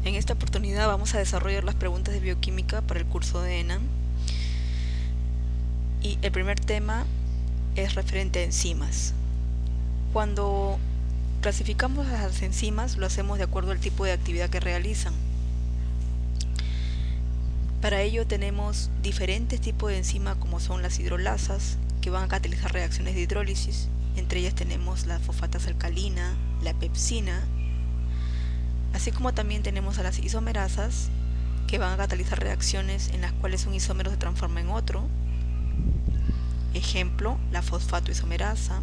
En esta oportunidad vamos a desarrollar las preguntas de bioquímica para el curso de ENAM. Y el primer tema es referente a enzimas. Cuando clasificamos a las enzimas, lo hacemos de acuerdo al tipo de actividad que realizan. Para ello tenemos diferentes tipos de enzimas, como son las hidrolasas, que van a catalizar reacciones de hidrólisis. Entre ellas tenemos la fosfatasa alcalina, la pepsina, así como también tenemos a las isomerasas, que van a catalizar reacciones en las cuales un isómero se transforma en otro. Ejemplo, la fosfatoisomerasa.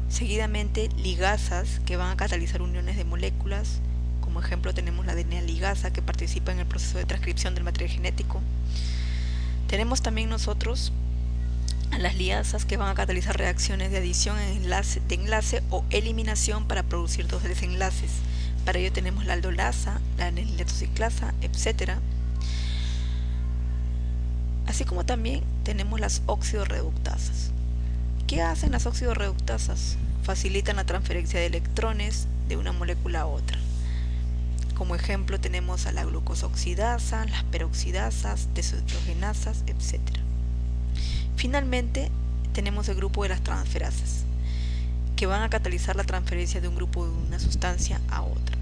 Seguidamente, ligasas, que van a catalizar uniones de moléculas. Como ejemplo tenemos la DNA ligasa, que participa en el proceso de transcripción del material genético. Tenemos también nosotros a las liasas, que van a catalizar reacciones de adición de enlace o eliminación para producir dos desenlaces. Para ello tenemos la aldolasa, la N-letociclasa, etc. Así como también tenemos las oxidorreductasas. ¿Qué hacen las oxidorreductasas? Facilitan la transferencia de electrones de una molécula a otra. Como ejemplo tenemos a la glucosa oxidasa, las peroxidasas, deshidrogenasas, etc. Finalmente tenemos el grupo de las transferasas, que van a catalizar la transferencia de un grupo de una sustancia a otra.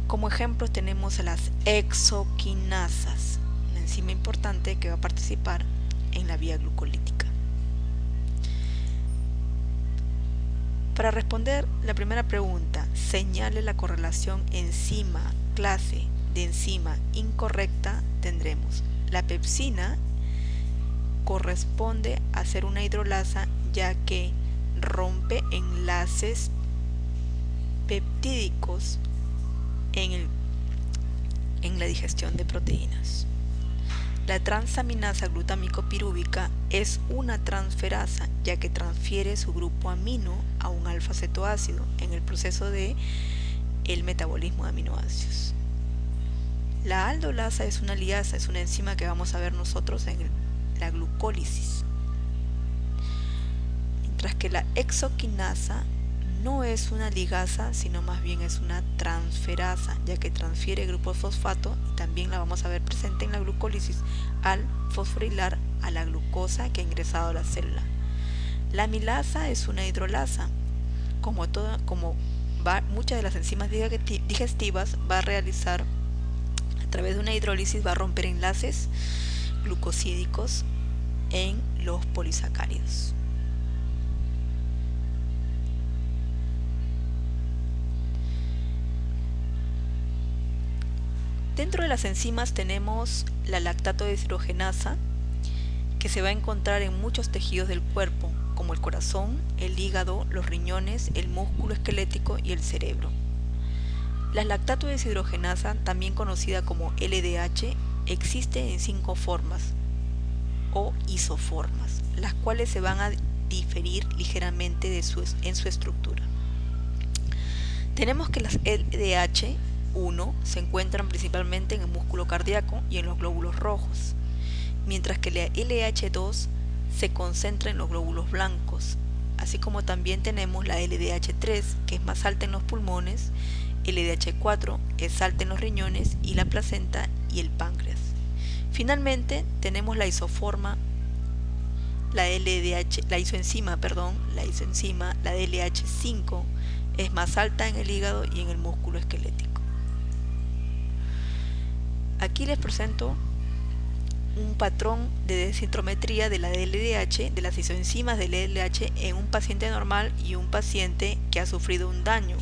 Como ejemplos tenemos a las exoquinasas, una enzima importante que va a participar en la vía glucolítica. Para responder la primera pregunta, señale la correlación enzima clase de enzima incorrecta, tendremos la pepsina corresponde a ser una hidrolasa, ya que rompe enlaces peptídicos en la digestión de proteínas. La transaminasa glutámico-pirúvica es una transferasa, ya que transfiere su grupo amino a un alfa-cetoácido en el proceso de el metabolismo de aminoácidos. La aldolasa es una liasa, es una enzima que vamos a ver nosotros en la glucólisis. Mientras que la exoquinasa no es una ligasa, sino más bien es una transferasa, ya que transfiere grupo fosfato y también la vamos a ver presente en la glucólisis al fosforilar a la glucosa que ha ingresado a la célula. La amilasa es una hidrolasa. Muchas de las enzimas digestivas va a realizar a través de una hidrólisis, va a romper enlaces glucosídicos en los polisacáridos. Dentro de las enzimas tenemos la lactato deshidrogenasa, que se va a encontrar en muchos tejidos del cuerpo, como el corazón, el hígado, los riñones, el músculo esquelético y el cerebro. La lactato deshidrogenasa, también conocida como LDH, existe en 5 formas o isoformas, las cuales se van a diferir ligeramente en su estructura. Tenemos que las LDH1 se encuentran principalmente en el músculo cardíaco y en los glóbulos rojos, mientras que la LH2 se concentra en los glóbulos blancos, así como también tenemos la LDH3, que es más alta en los pulmones, LDH4 es alta en los riñones y la placenta y el páncreas. Finalmente tenemos la isoenzima, la isoenzima, la LH5, es más alta en el hígado y en el músculo esquelético. Aquí les presento un patrón de densitometría de la LDH, de las isoenzimas del LDH en un paciente normal y un paciente que ha sufrido un daño.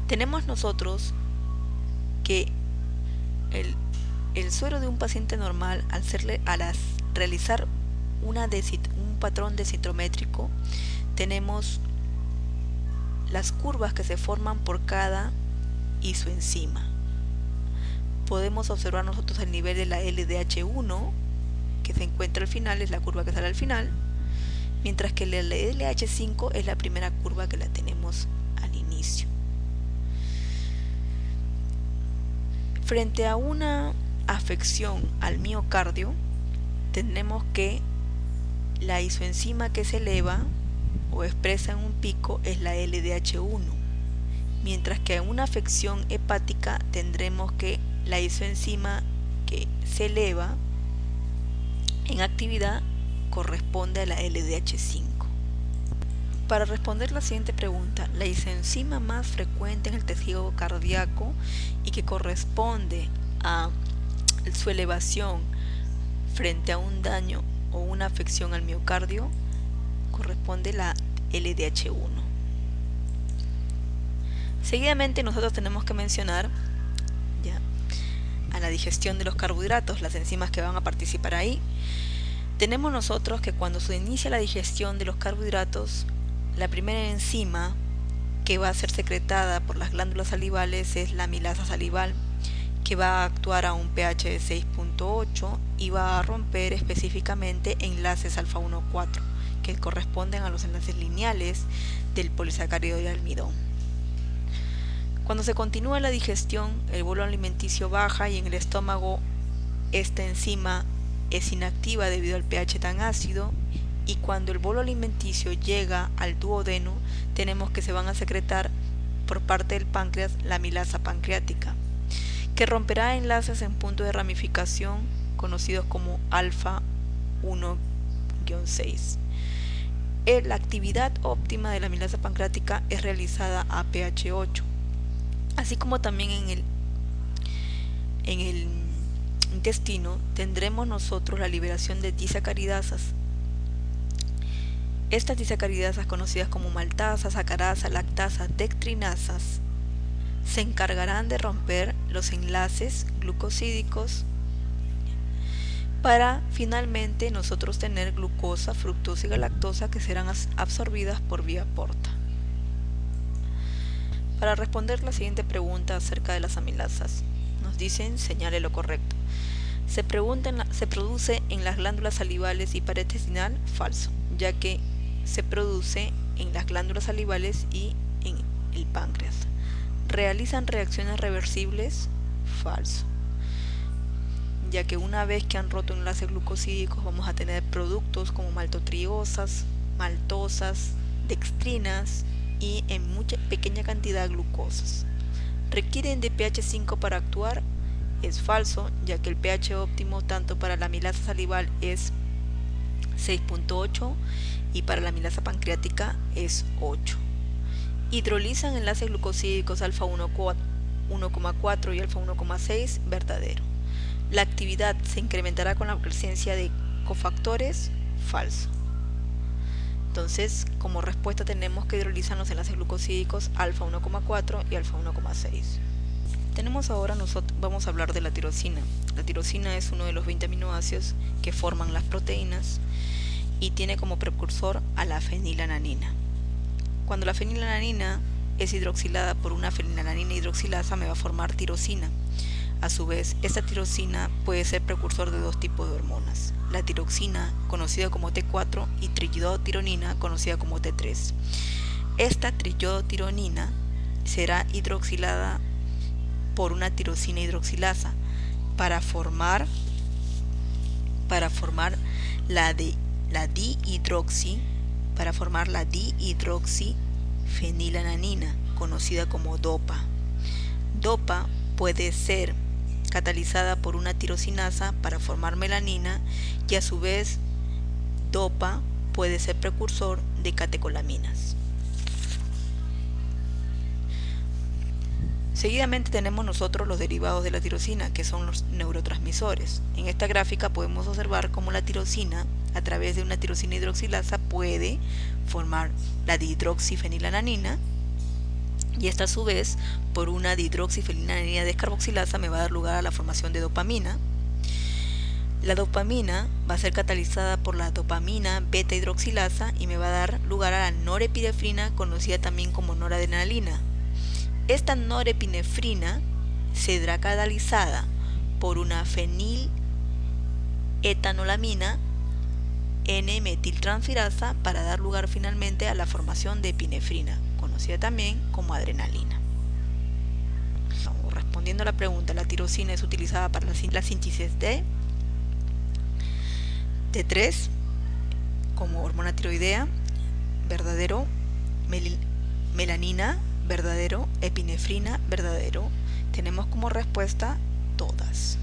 Tenemos nosotros que el suero de un paciente normal, al realizar un patrón densitométrico, tenemos las curvas que se forman por cada isoenzima. Podemos observar nosotros el nivel de la LDH1, que se encuentra al final, es la curva que sale al final, mientras que la LH5 es la primera curva que la tenemos al inicio. Frente a una afección al miocardio, tenemos que la isoenzima que se eleva o expresa en un pico es la LDH1, mientras que en una afección hepática tendremos que la isoenzima que se eleva en actividad corresponde a la LDH5. Para responder la siguiente pregunta, la isoenzima más frecuente en el tejido cardíaco y que corresponde a su elevación frente a un daño o una afección al miocardio corresponde la LDH1. Seguidamente nosotros tenemos que mencionar ya a la digestión de los carbohidratos, las enzimas que van a participar ahí. Tenemos nosotros que cuando se inicia la digestión de los carbohidratos, la primera enzima que va a ser secretada por las glándulas salivales es la amilasa salival, que va a actuar a un pH de 6.8 y va a romper específicamente enlaces alfa 1,4, que corresponden a los enlaces lineales del polisacárido de almidón. Cuando se continúa la digestión, el bolo alimenticio baja y en el estómago esta enzima es inactiva debido al pH tan ácido, y cuando el bolo alimenticio llega al duodeno, tenemos que se van a secretar por parte del páncreas la amilasa pancreática, que romperá enlaces en puntos de ramificación conocidos como alfa 1-6. La actividad óptima de la amilasa pancreática es realizada a pH 8, así como también en el intestino tendremos nosotros la liberación de disacaridasas. Estas disacaridasas, conocidas como maltasa, sacarasa, lactasa, dextrinasas, se encargarán de romper los enlaces glucosídicos para finalmente nosotros tener glucosa, fructosa y galactosa que serán absorbidas por vía porta. Para responder la siguiente pregunta acerca de las amilasas, nos dicen señale lo correcto. Se produce en las glándulas salivales y pared intestinal, falso, ya que se produce en las glándulas salivales y en el páncreas. ¿Realizan reacciones reversibles? Falso, ya que una vez que han roto enlaces glucosídicos vamos a tener productos como maltotriosas, maltosas, dextrinas y en mucha pequeña cantidad glucosas. ¿Requieren de pH 5 para actuar? Es falso, ya que el pH óptimo tanto para la amilasa salival es 6.8 y para la amilasa pancreática es 8. Hidrolizan enlaces glucosídicos alfa 1,4 y alfa 1,6, verdadero. La actividad se incrementará con la presencia de cofactores, falso. Entonces, como respuesta tenemos que hidrolizan los enlaces glucosídicos alfa 1,4 y alfa 1,6. Tenemos ahora, vamos a hablar de la tirosina. La tirosina es uno de los 20 aminoácidos que forman las proteínas y tiene como precursor a la fenilalanina. Cuando la fenilalanina es hidroxilada por una fenilalanina hidroxilasa me va a formar tirosina. A su vez, esta tirosina puede ser precursor de dos tipos de hormonas, la tiroxina, conocida como T4, y triiodotironina, conocida como T3. Esta triiodotironina será hidroxilada por una tirosina hidroxilasa para formar la dihidroxifenilalanina, conocida como DOPA. DOPA puede ser catalizada por una tirosinasa para formar melanina y a su vez DOPA puede ser precursor de catecolaminas. Seguidamente tenemos nosotros los derivados de la tirosina, que son los neurotransmisores. En esta gráfica podemos observar cómo la tirosina, a través de una tirosina hidroxilasa, puede formar la dihidroxifenilalanina, y esta a su vez, por una dihidroxifenilalanina descarboxilasa, me va a dar lugar a la formación de dopamina. La dopamina va a ser catalizada por la dopamina beta hidroxilasa y me va a dar lugar a la norepinefrina, conocida también como noradrenalina. Esta norepinefrina será catalizada por una feniletanolamina N-metiltransferasa para dar lugar finalmente a la formación de epinefrina, conocida también como adrenalina. Respondiendo a la pregunta, la tirosina es utilizada para la síntesis de T3 como hormona tiroidea, verdadero. Melanina verdadero. Epinefrina, verdadero. Tenemos como respuesta todas.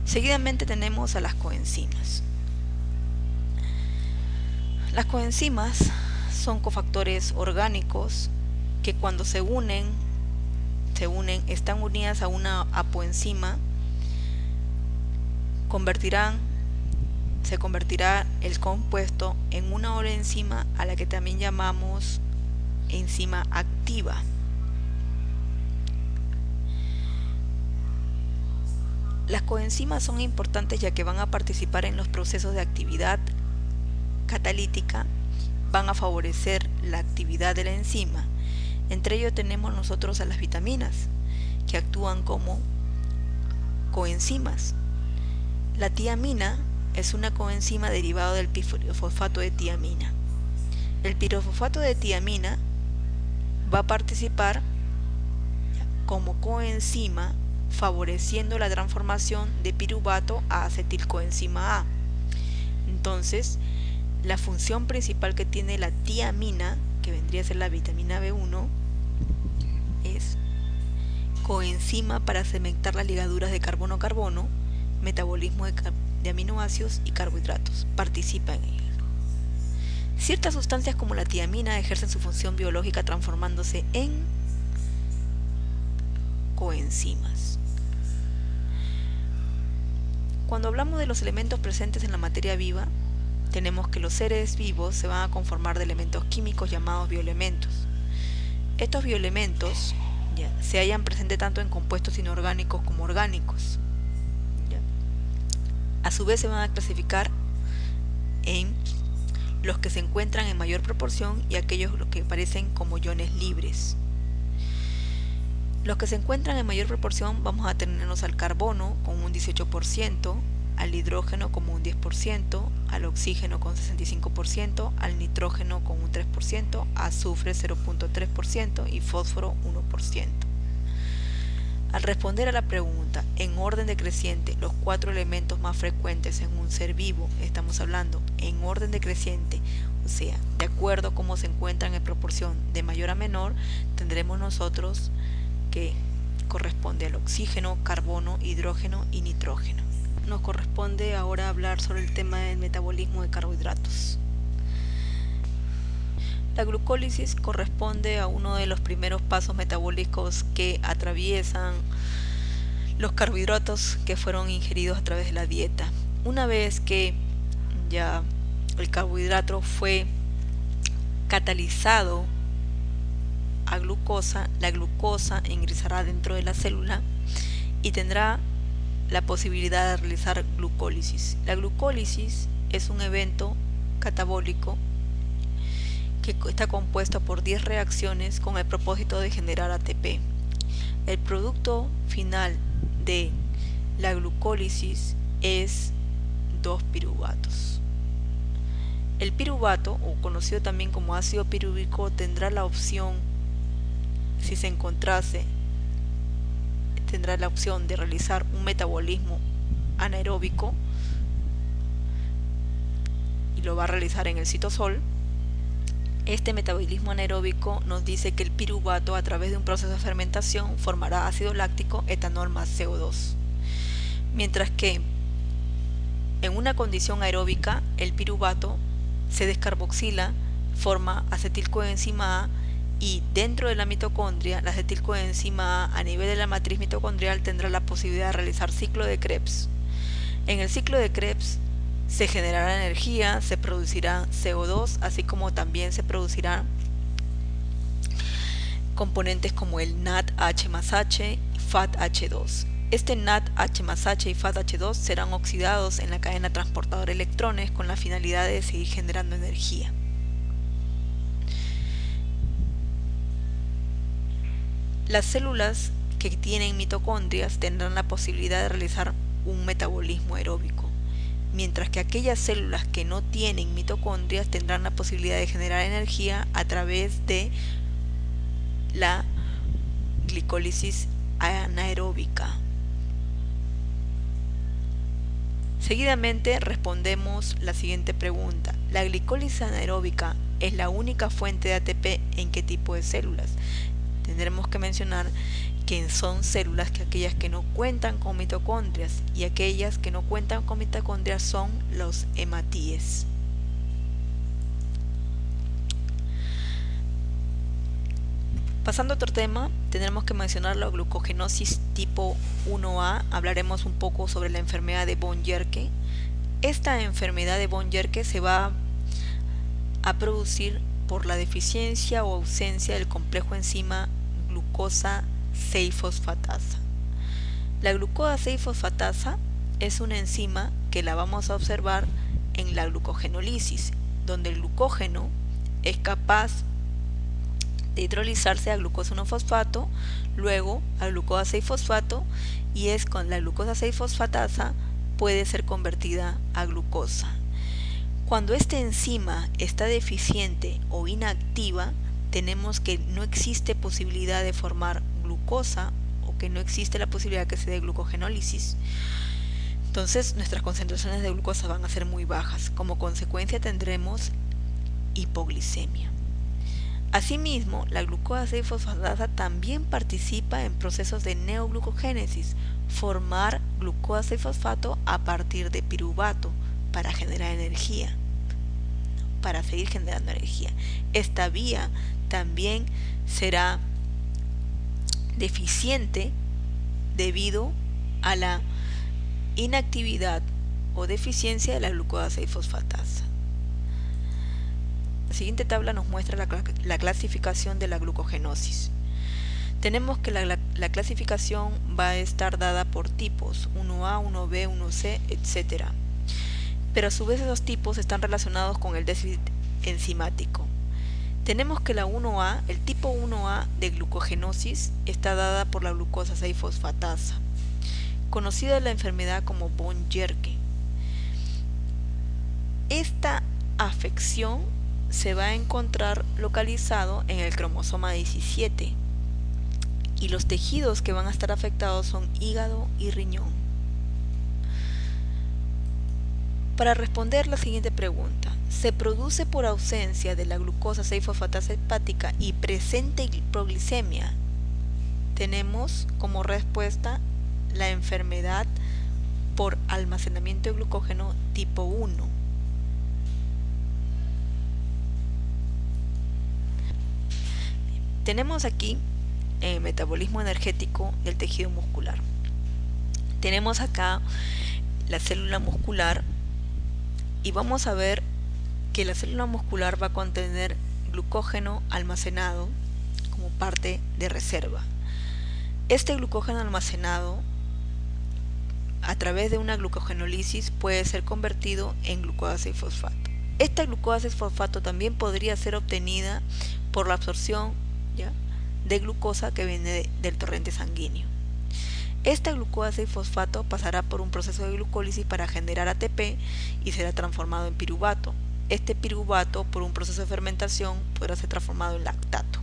Seguidamente tenemos a las coenzimas. Las coenzimas son cofactores orgánicos que cuando se unen, están unidas a una apoenzima, se convertirá el compuesto en una enzima a la que también llamamos enzima activa. Las coenzimas son importantes ya que van a participar en los procesos de actividad catalítica, van a favorecer la actividad de la enzima. Entre ellos tenemos nosotros a las vitaminas, que actúan como coenzimas. La tiamina es una coenzima derivada del pirofosfato de tiamina. El pirofosfato de tiamina va a participar como coenzima favoreciendo la transformación de piruvato a acetilcoenzima A. Entonces, la función principal que tiene la tiamina, que vendría a ser la vitamina B1, es coenzima para cementar las ligaduras de carbono-carbono, metabolismo de aminoácidos y carbohidratos. Participa en ello. Ciertas sustancias como la tiamina ejercen su función biológica transformándose en coenzimas. Cuando hablamos de los elementos presentes en la materia viva, tenemos que los seres vivos se van a conformar de elementos químicos llamados bioelementos. Estos bioelementos se hallan presentes tanto en compuestos inorgánicos como orgánicos. A su vez se van a clasificar en los que se encuentran en mayor proporción y aquellos que aparecen como iones libres. Los que se encuentran en mayor proporción vamos a tenernos al carbono con un 18%, al hidrógeno como un 10%, al oxígeno con 65%, al nitrógeno con un 3%, azufre 0.3% y fósforo 1%. Al responder a la pregunta, en orden decreciente, los 4 elementos más frecuentes en un ser vivo, estamos hablando en orden decreciente, o sea, de acuerdo a cómo se encuentran en proporción de mayor a menor, tendremos nosotros que corresponde al oxígeno, carbono, hidrógeno y nitrógeno. Nos corresponde ahora hablar sobre el tema del metabolismo de carbohidratos. La glucólisis corresponde a uno de los primeros pasos metabólicos que atraviesan los carbohidratos que fueron ingeridos a través de la dieta. Una vez que ya el carbohidrato fue catalizado a glucosa, la glucosa ingresará dentro de la célula y tendrá la posibilidad de realizar glucólisis. La glucólisis es un evento catabólico que está compuesto por 10 reacciones con el propósito de generar ATP. El producto final de la glucólisis es 2 piruvatos. El piruvato, o conocido también como ácido pirúvico, tendrá la opción, si se encontrase, tendrá la opción de realizar un metabolismo anaeróbico y lo va a realizar en el citosol. Este metabolismo anaeróbico nos dice que el piruvato, a través de un proceso de fermentación, formará ácido láctico, etanol más CO2. Mientras que en una condición aeróbica, el piruvato se descarboxila, forma acetilcoenzima A, y dentro de la mitocondria, la acetilcoenzima A nivel de la matriz mitocondrial tendrá la posibilidad de realizar ciclo de Krebs. En el ciclo de Krebs se generará energía, se producirá CO2, así como también se producirán componentes como el NADH más H y FADH2. Este NADH más H y FADH2 serán oxidados en la cadena transportadora de electrones con la finalidad de seguir generando energía. Las células que tienen mitocondrias tendrán la posibilidad de realizar un metabolismo aeróbico, mientras que aquellas células que no tienen mitocondrias tendrán la posibilidad de generar energía a través de la glicólisis anaeróbica. Seguidamente respondemos la siguiente pregunta: ¿la glicólisis anaeróbica es la única fuente de ATP en qué tipo de células. Tendremos que mencionar que son células que aquellas que no cuentan con mitocondrias, y aquellas que no cuentan con mitocondrias son los hematíes. Pasando a otro tema, tendremos que mencionar la glucogenosis tipo 1A. Hablaremos un poco sobre la enfermedad de Von-Yerke. Esta enfermedad de Von-Yerke se va a producir por la deficiencia o ausencia del complejo enzima glucosa 6-fosfatasa. La glucosa 6-fosfatasa es una enzima que la vamos a observar en la glucogenólisis, donde el glucógeno es capaz de hidrolizarse a glucosa 1-fosfato, luego a glucosa 6-fosfato, y es con la glucosa 6-fosfatasa puede ser convertida a glucosa. Cuando esta enzima está deficiente o inactiva, tenemos que no existe posibilidad de formar glucosa, o que no existe la posibilidad que se dé glucogenólisis. Entonces nuestras concentraciones de glucosa van a ser muy bajas. Como consecuencia tendremos hipoglicemia. Asimismo, la glucosa 6-fosfatasa también participa en procesos de neoglucogénesis, formar glucosa 6-fosfato a partir de piruvato para generar energía, para seguir generando energía. Esta vía también será deficiente debido a la inactividad o deficiencia de la glucosa 6-fosfatasa. La siguiente tabla nos muestra la clasificación de la glucogenosis. Tenemos que la clasificación va a estar dada por tipos, 1A, 1B, 1C, etc. Pero a su vez esos tipos están relacionados con el déficit enzimático. Tenemos que la 1A, el tipo 1A de glucogenosis, está dada por la glucosa 6-fosfatasa, conocida la enfermedad como Von-Yerke. Esta afección se va a encontrar localizado en el cromosoma 17, y los tejidos que van a estar afectados son hígado y riñón. Para responder la siguiente pregunta, ¿se produce por ausencia de la glucosa 6-fosfatasa hepática y presente hipoglicemia? Tenemos como respuesta la enfermedad por almacenamiento de glucógeno tipo 1. Tenemos aquí el metabolismo energético del tejido muscular. Tenemos acá la célula muscular y vamos a ver que la célula muscular va a contener glucógeno almacenado como parte de reserva. Este glucógeno almacenado a través de una glucogenólisis puede ser convertido en glucosa 6-fosfato. Esta glucosa 6-fosfato también podría ser obtenida por la absorción de glucosa que viene del torrente sanguíneo. Esta glucosa 6-fosfato pasará por un proceso de glucólisis para generar ATP y será transformado en piruvato. Este piruvato, por un proceso de fermentación, podrá ser transformado en lactato.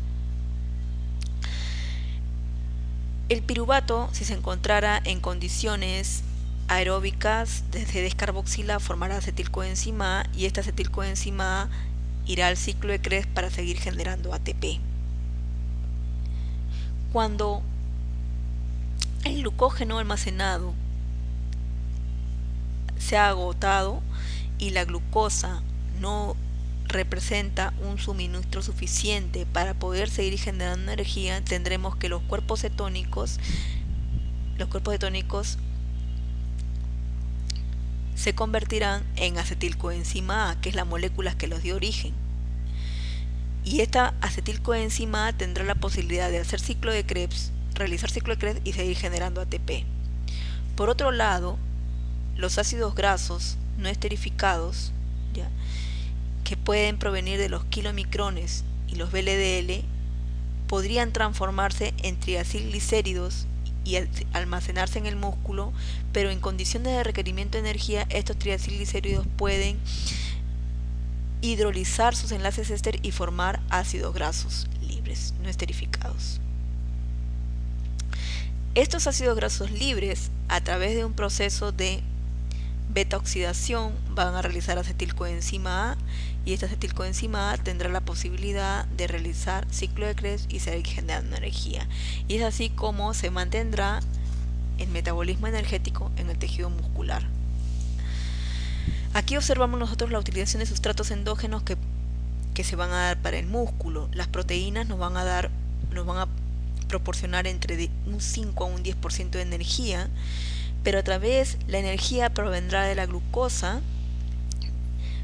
El piruvato, si se encontrara en condiciones aeróbicas, se descarboxila, formará acetilcoenzima A, y esta acetilcoenzima A irá al ciclo de Krebs para seguir generando ATP. Cuando el glucógeno almacenado se ha agotado y la glucosa no representa un suministro suficiente para poder seguir generando energía, tendremos que los cuerpos cetónicos se convertirán en acetilcoenzima A, que es la molécula que los dio origen. Y esta acetilcoenzima A tendrá la posibilidad de hacer ciclo de Krebs, realizar ciclo de Krebs y seguir generando ATP. Por otro lado, los ácidos grasos no esterificados, que pueden provenir de los kilomicrones y los VLDL, podrían transformarse en triacilglicéridos y almacenarse en el músculo, pero en condiciones de requerimiento de energía, estos triacilglicéridos pueden hidrolizar sus enlaces éster y formar ácidos grasos libres, no esterificados. Estos ácidos grasos libres, a través de un proceso de beta oxidación van a realizar acetilcoenzima A, y esta acetilcoenzima A tendrá la posibilidad de realizar ciclo de Krebs y seguir generando energía. Y es así como se mantendrá el metabolismo energético en el tejido muscular. Aquí observamos nosotros la utilización de sustratos endógenos que se van a dar para el músculo. Las proteínas nos van a proporcionar entre un 5 a un 10% de energía, pero a través la energía provendrá de la glucosa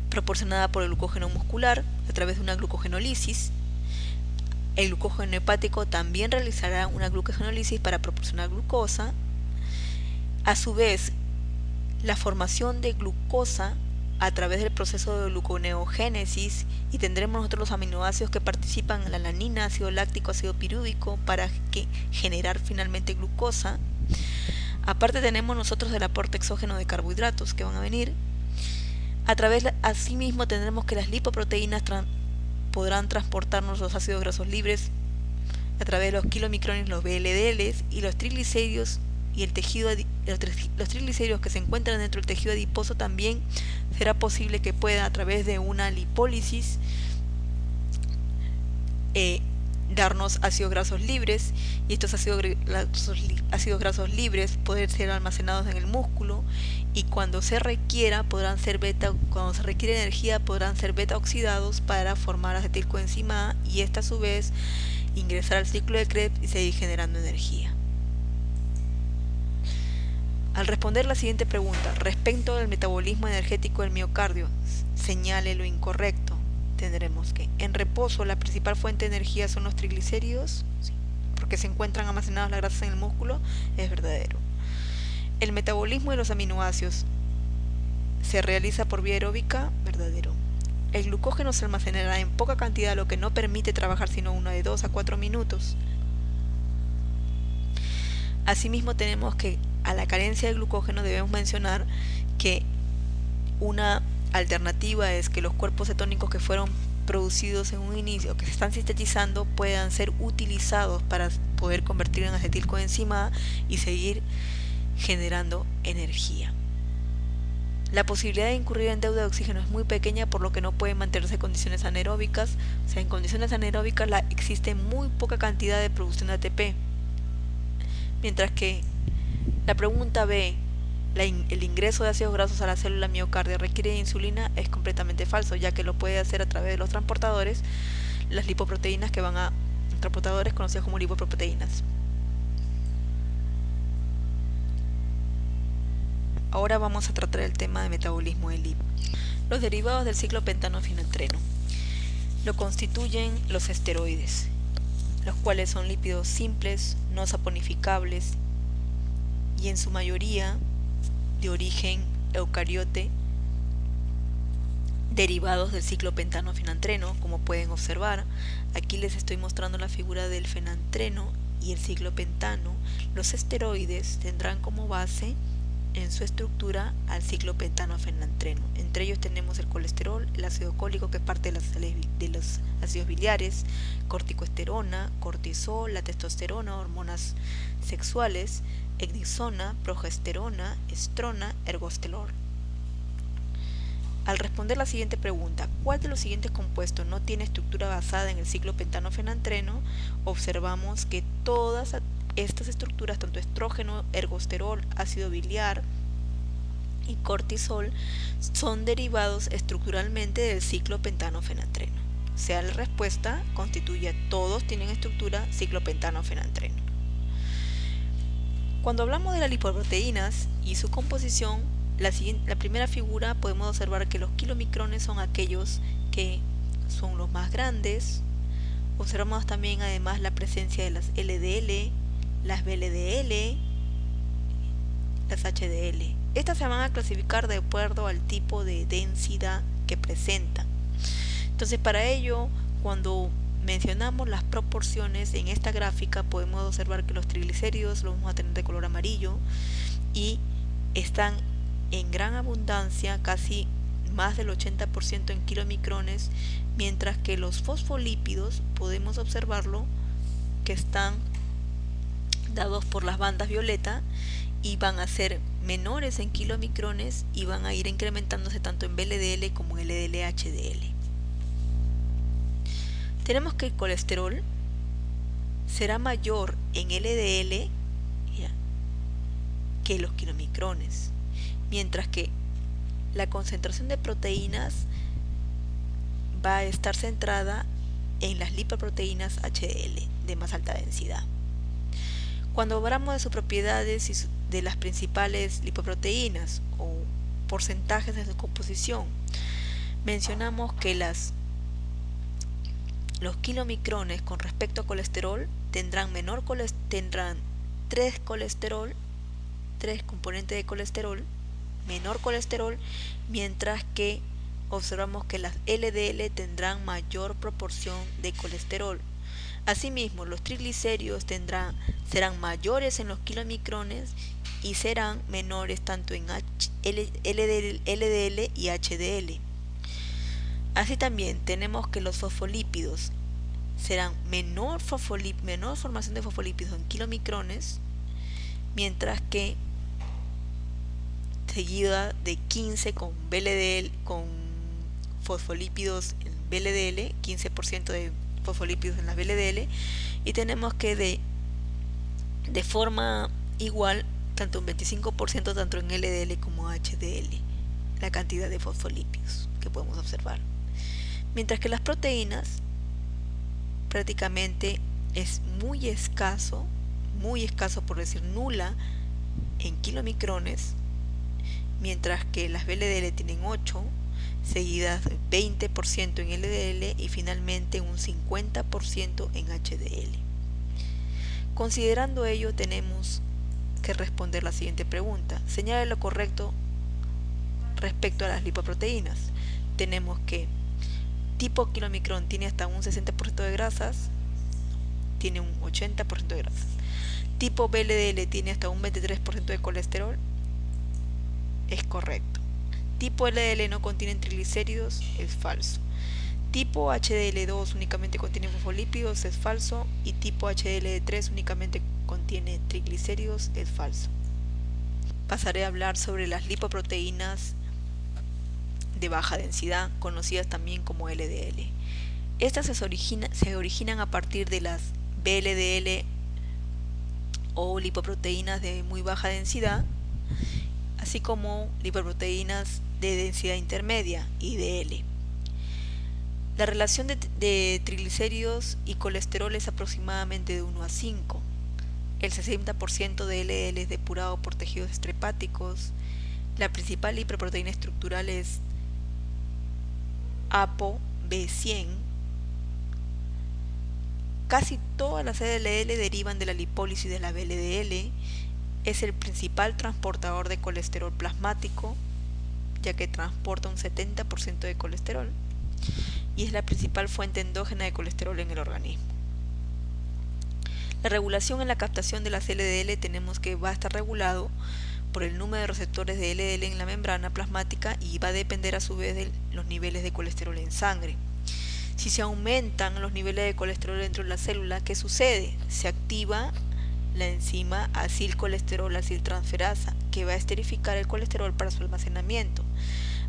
proporcionada por el glucógeno muscular a través de una glucogenólisis. El glucógeno hepático también realizará una glucogenólisis para proporcionar glucosa. A su vez, la formación de glucosa a través del proceso de gluconeogénesis, y tendremos nosotros los aminoácidos que participan en la alanina, ácido láctico, ácido pirúvico, para generar finalmente glucosa. Aparte tenemos nosotros el aporte exógeno de carbohidratos que van a venir. Asimismo tendremos que las lipoproteínas podrán transportarnos los ácidos grasos libres a través de los kilomicrones, los VLDLs, y los triglicéridos y los triglicéridos que se encuentran dentro del tejido adiposo también será posible que pueda, a través de una lipólisis, darnos ácidos grasos libres, y estos ácidos grasos libres poder ser almacenados en el músculo, y cuando se requiere energía podrán ser beta oxidados para formar acetilcoenzima A, y esta a su vez ingresar al ciclo de Krebs y seguir generando energía. Al responder la siguiente pregunta, respecto del metabolismo energético del miocardio, señale lo incorrecto. Tendremos que en reposo la principal fuente de energía son los triglicéridos, sí, porque se encuentran almacenadas las grasas en el músculo, es verdadero. El metabolismo de los aminoácidos se realiza por vía aeróbica, verdadero. El glucógeno se almacenará en poca cantidad, lo que no permite trabajar sino uno de 2 a 4 minutos. Asimismo tenemos que a la carencia de glucógeno debemos mencionar que una alternativa es que los cuerpos cetónicos que fueron producidos en un inicio, que se están sintetizando, puedan ser utilizados para poder convertir en acetilcoenzima A y seguir generando energía. La posibilidad de incurrir en deuda de oxígeno es muy pequeña, por lo que no pueden mantenerse en condiciones anaeróbicas. O sea, en condiciones anaeróbicas existe muy poca cantidad de producción de ATP. Mientras que la pregunta B, el ingreso de ácidos grasos a la célula miocardia requiere de insulina, es completamente falso, ya que lo puede hacer a través de los transportadores, las lipoproteínas transportadores conocidos como lipoproteínas. Ahora vamos a tratar el tema de metabolismo del lipio. Los derivados del ciclo pentanofeniltreno lo constituyen los esteroides, los cuales son lípidos simples, no saponificables y en su mayoría de origen eucariote, derivados del ciclo pentanofeniltreno. Como pueden observar, aquí les estoy mostrando la figura del fenantreno y el ciclo pentano. Los esteroides tendrán como base en su estructura al ciclo pentanofeniltreno. Entre ellos tenemos el colesterol, el ácido cólico, que es parte de los ácidos biliares, corticoesterona, cortisol, la testosterona, hormonas sexuales, ecdisona, progesterona, estrona, ergosterol. Al responder la siguiente pregunta, ¿cuál de los siguientes compuestos no tiene estructura basada en el ciclo pentanofeniltreno? Observamos que todas estas estructuras, tanto estrógeno, ergosterol, ácido biliar y cortisol, son derivados estructuralmente del ciclo pentanofeniltreno. O sea, la respuesta constituye todos tienen estructura ciclo pentanofeniltreno. Cuando hablamos de las lipoproteínas y su composición, la primera figura podemos observar que los kilomicrones son aquellos que son los más grandes. Observamos también además la presencia de las LDL, las VLDL, las HDL. Estas se van a clasificar de acuerdo al tipo de densidad que presentan. Entonces, para ello, cuando mencionamos las proporciones en esta gráfica, podemos observar que los triglicéridos los vamos a tener de color amarillo y están en gran abundancia, casi más del 80% en kilomicrones, mientras que los fosfolípidos podemos observarlo que están dados por las bandas violeta y van a ser menores en kilomicrones y van a ir incrementándose tanto en VLDL como en LDL-HDL. Tenemos que el colesterol será mayor en LDL que los kilomicrones, mientras que la concentración de proteínas va a estar centrada en las lipoproteínas HDL de más alta densidad. Cuando hablamos de sus propiedades y de las principales lipoproteínas o porcentajes de su composición, mencionamos que los kilomicrones con respecto a colesterol tendrán tres componentes de colesterol, menor colesterol, mientras que observamos que las LDL tendrán mayor proporción de colesterol. Asimismo, los triglicéridos serán mayores en los kilomicrones y serán menores tanto en LDL y HDL. Así también tenemos que los fosfolípidos serán menor formación de fosfolípidos en kilomicrones, mientras que seguida de 15 con fosfolípidos en VLDL, 15% de fosfolípidos en las VLDL, y tenemos que de forma igual tanto un 25% tanto en LDL como HDL, la cantidad de fosfolípidos que podemos observar. Mientras que las proteínas prácticamente es muy escaso por decir nula en kilomicrones, mientras que las VLDL tienen 8, seguidas de 20% en LDL y finalmente un 50% en HDL. Considerando ello, tenemos que responder la siguiente pregunta. Señale lo correcto respecto a las lipoproteínas. Tenemos que tipo kilomicrón tiene hasta un 60% de grasas, tiene un 80% de grasas. Tipo VLDL tiene hasta un 23% de colesterol, es correcto. Tipo LDL no contiene triglicéridos, es falso. Tipo HDL2 únicamente contiene fosfolípidos, es falso. Y tipo HDL3 únicamente contiene triglicéridos, es falso. Pasaré a hablar sobre las lipoproteínas de baja densidad, conocidas también como LDL. Estas se originan a partir de las VLDL o lipoproteínas de muy baja densidad, así como lipoproteínas de densidad intermedia, IDL. La relación de triglicéridos y colesterol es aproximadamente de 1 a 5. El 60% de LDL es depurado por tejidos extrahepáticos. La principal lipoproteína estructural es ApoB100. Casi todas las LDL derivan de la lipólisis de la VLDL. Es el principal transportador de colesterol plasmático, ya que transporta un 70% de colesterol, y es la principal fuente endógena de colesterol en el organismo. La regulación en la captación de las LDL tenemos que va a estar regulado por el número de receptores de LDL en la membrana plasmática y va a depender a su vez de los niveles de colesterol en sangre. Si se aumentan los niveles de colesterol dentro de la célula, ¿qué sucede? Se activa la enzima acilcolesterol-aciltransferasa, que va a esterificar el colesterol para su almacenamiento,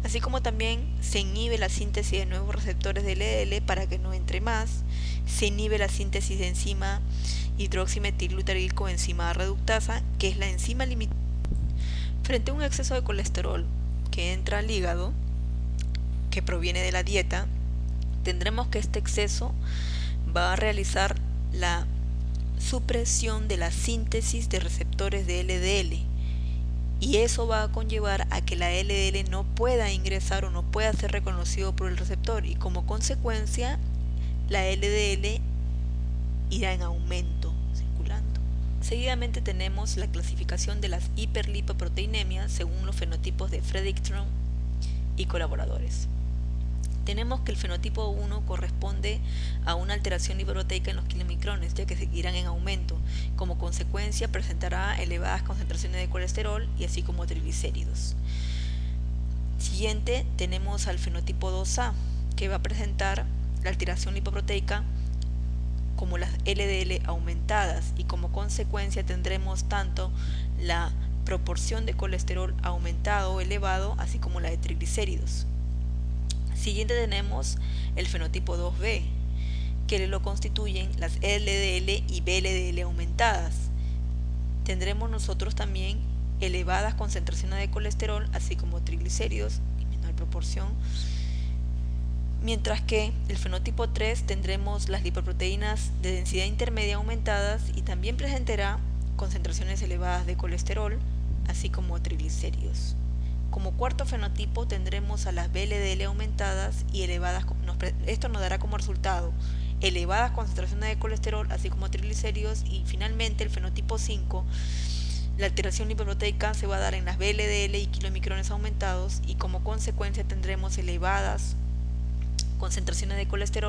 así como también se inhibe la síntesis de nuevos receptores de LDL para que no entre más, se inhibe la síntesis de enzima hidroximetilglutarilcoenzima reductasa, que es la enzima limitante. Frente a un exceso de colesterol que entra al hígado, que proviene de la dieta, tendremos que este exceso va a realizar la supresión de la síntesis de receptores de LDL, y eso va a conllevar a que la LDL no pueda ingresar o no pueda ser reconocido por el receptor, y como consecuencia la LDL irá en aumento circulando. Seguidamente tenemos la clasificación de las hiperlipoproteinemias según los fenotipos de Fredrickson y colaboradores. Tenemos que el fenotipo 1 corresponde a una alteración lipoproteica en los kilomicrones, ya que seguirán en aumento. Como consecuencia presentará elevadas concentraciones de colesterol y así como triglicéridos. Siguiente tenemos al fenotipo 2A, que va a presentar la alteración lipoproteica como las LDL aumentadas, y como consecuencia tendremos tanto la proporción de colesterol aumentado o elevado, así como la de triglicéridos. Siguiente tenemos el fenotipo 2B, que lo constituyen las LDL y VLDL aumentadas. Tendremos nosotros también elevadas concentraciones de colesterol, así como triglicéridos en menor proporción. Mientras que el fenotipo 3 tendremos las lipoproteínas de densidad intermedia aumentadas y también presentará concentraciones elevadas de colesterol, así como triglicéridos. Como cuarto fenotipo tendremos a las VLDL aumentadas y elevadas. Esto nos dará como resultado elevadas concentraciones de colesterol, así como triglicéridos, y finalmente el fenotipo 5, la alteración lipoproteica se va a dar en las VLDL y kilomicrones aumentados, y como consecuencia tendremos elevadas concentraciones de colesterol